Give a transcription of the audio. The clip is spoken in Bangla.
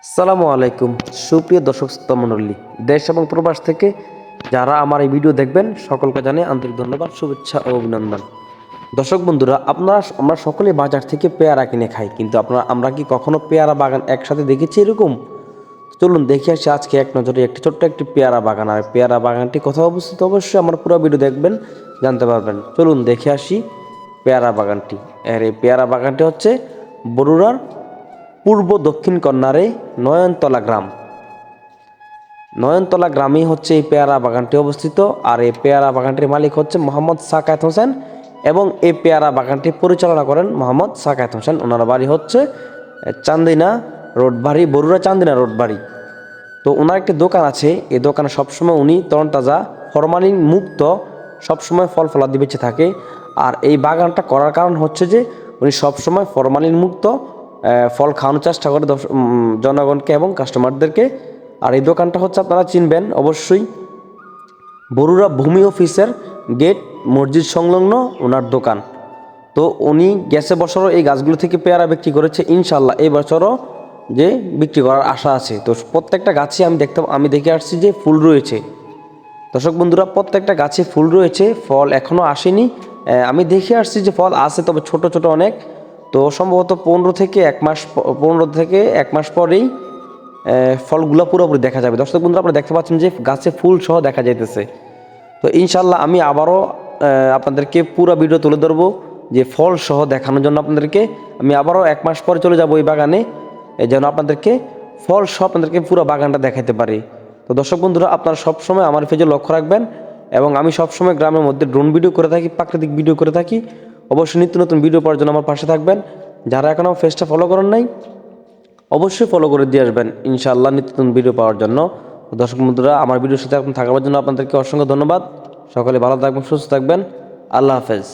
আসসালামু আলাইকুম সুপ্রিয় দর্শক শ্রোতা মণ্ডলী, দেশ এবং প্রবাস থেকে যারা আমার এই ভিডিও দেখবেন সকলকে জানাই আন্তরিক ধন্যবাদ, শুভেচ্ছা ও অভিনন্দন। দর্শক বন্ধুরা, আমরা সকলেই বাজার থেকে পেয়ারা কিনে খাই, কিন্তু আমরা কি কখনো পেয়ারা বাগান একসাথে দেখেছি এরকম? চলুন দেখে আসি আজকে এক নজরে একটি ছোট্ট একটি পেয়ারা বাগান। আর পেয়ারা বাগানটি কোথায় অবস্থিত অবশ্যই আমার পুরো ভিডিও দেখবেন, জানতে পারবেন। চলুন দেখে আসি পেয়ারা বাগানটি। আর এই পেয়ারা বাগানটি হচ্ছে বরুড়ার পূর্ব দক্ষিণ কর্নারে নয়নতলা গ্রামেই হচ্ছে এই পেয়ারা বাগানটি অবস্থিত। আর এই পেয়ারা বাগানটির মালিক হচ্ছে মোহাম্মদ সাকায়েত হোসেন, এবং এই পেয়ারা বাগানটি পরিচালনা করেন মোহাম্মদ সাকায়েত হোসেন। ওনার বাড়ি হচ্ছে চান্দিনা রোড বাড়ি, বরুড়া চান্দিনা রোড বাড়ি। তো ওনার একটি দোকান আছে, এই দোকানে সবসময় উনি তরতাজা ফরমালিন মুক্ত সবসময় ফল ফলাদি বেঁচে থাকে। আর এই বাগানটা করার কারণ হচ্ছে যে উনি সবসময় ফরমালিন মুক্ত ফল খাওয়ানোর চেষ্টা করে জনগণকে এবং কাস্টমারদেরকে। আর এই দোকানটা হচ্ছে আপনারা চিনবেন অবশ্যই, বরুড়া ভূমি অফিসের গেট মসজিদ সংলগ্ন ওনার দোকান। তো উনি গেছে বছরও এই গাছগুলো থেকে পেয়ারা বিক্রি করেছে, ইনশাল্লাহ এই বছরও যে বিক্রি করার আশা আছে। তো প্রত্যেকটা গাছে আমি দেখে আসছি যে ফুল রয়েছে। দর্শক বন্ধুরা, প্রত্যেকটা গাছে ফুল রয়েছে, ফল এখনও আসেনি। আমি দেখে আসছি যে ফল আছে, তবে ছোট ছোট অনেক। তো সম্ভবত 15 থেকে 1 মাস পরেই ফলগুলো পুরোপুরি দেখা যাবে। দর্শক বন্ধুরা, আপনারা দেখতে পাচ্ছেন যে গাছে ফুল সহ দেখা যাইতেছে। তো ইনশাল্লাহ আমি আবারও আপনাদেরকে পুরো ভিডিও তুলে ধরবো, যে ফল সহ দেখানোর জন্য আপনাদেরকে আমি আবারও 1 মাস পরে চলে যাব ওই বাগানে, যেন আপনাদেরকে ফল সহ আপনাদেরকে পুরো বাগানটা দেখাতে পারি। তো দর্শক বন্ধুরা, আপনারা সবসময় আমার পেজে লক্ষ্য রাখবেন, এবং আমি সবসময় গ্রামের মধ্যে ড্রোন ভিডিও করে থাকি, প্রাকৃতিক ভিডিও করে থাকি। অবশ্যই নিত্য নতুন ভিডিও পাওয়ার জন্য আমার পাশে থাকবেন। যারা এখন আমার পেজটা ফলো করেন নাই, অবশ্যই ফলো করে দিয়ে আসবেন ইনশাআল্লাহ নিত্য নতুন ভিডিও পাওয়ার জন্য। দর্শক বন্ধুরা, আমার ভিডিওর সাথে এখন থাকার জন্য আপনাদেরকে অসংখ্য ধন্যবাদ। সকলে ভালো থাকবেন, সুস্থ থাকবেন। আল্লাহ হাফেজ।